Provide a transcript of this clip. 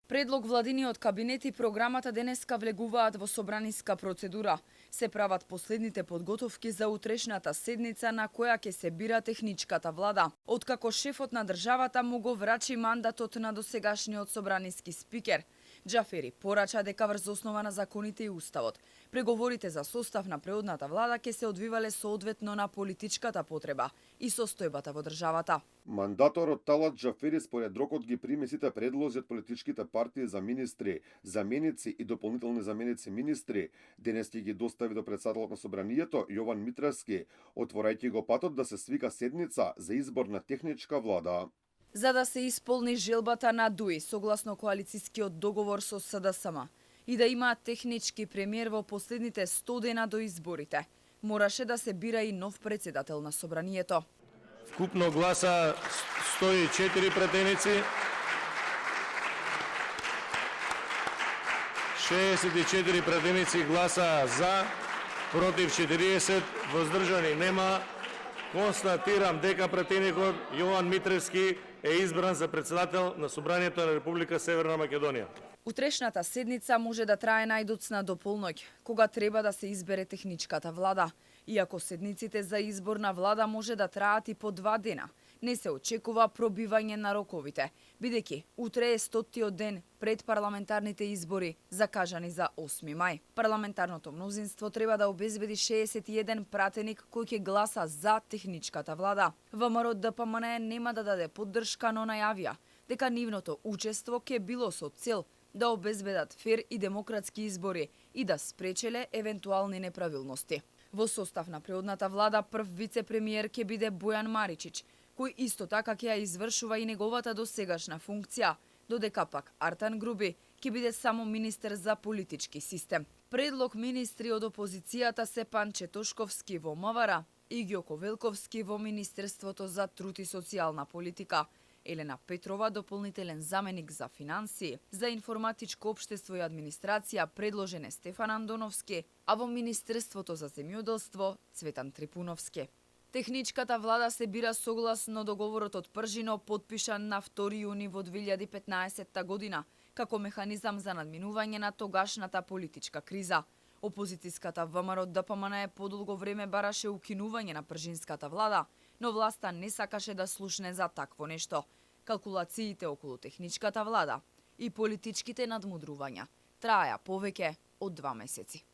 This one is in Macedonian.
Предлог владиниот кабинет и програмата денеска влегуваат во собраниска процедура. Се прават последните подготовки за утрешната седница на која ќе се бира техничката влада. Откако шефот на државата му го врачи мандатот на досегашниот собраниски спикер, Џафери порача дека врз основа на законите и уставот, преговорите за состав на преодната влада ќе се одвивале соодветно на политичката потреба и состојбата во државата. Мандаторот Талат Џафери според рокот ги прими сите предлози од политичките партии за министри, заменици и дополнителни заменици министри. Денес ќе ги достави до председателот на собранието Јован Митревски, отворајќи го патот да се свика седница за избор на техничка влада. За да се исполни желбата на ДУИ согласно коалицискиот договор со СДСМ и да има технички премиер во последните 100 дена до изборите, мораше да се бира и нов председател на собранието. Вкупно гласа 104 претеници, 64 претеници гласа за, против 40, воздржани нема. Констатирам дека претеникот Јован Митревски е избран за председател на Собранието на Република Северна Македонија. Утрешната седница може да трае најдоцна до полноќ, кога треба да се избере техничката влада. Иако седниците за избор на влада може да траат и по 2 дена, не се очекува пробивање на роковите, бидејќи утре е 100-тиот ден пред парламентарните избори, закажани за 8 мај. Парламентарното мнозинство треба да обезбеди 61 пратеник кој ќе гласа за техничката влада. ВМРО ДПМН нема да даде поддршка, но најавија дека нивното учество ќе било со цел да обезбедат фер и демократски избори и да спречеле евентуални неправилности. Во состав на преодната влада прв вице-премиер ќе биде Бојан Маричич, кој исто така ќе ја извршува и неговата досегашна функција, додека пак Артан Груби ќе биде само министер за политички систем. Предлог министри од опозицијата се Панче Тошковски во МВР и Ѓоко Велковски во Министерството за труд и социјална политика, Елена Петрова, дополнителен заменик за финансии, за информатичко општество и администрација предложен е Стефан Андоновски, а во Министерството за земјоделство Цветан Трипуновски. Техничката влада се бира согласно договорот од Пржино, подпишан на 2 јуни во 2015 година, како механизам за надминување на тогашната политичка криза. Опозицијската ВМРО ДПМН подолго време бараше укинување на пржинската влада, но власта не сакаше да слушне за такво нешто. Калкулациите околу техничката влада и политичките надмудрувања траја повеќе од 2 месеци.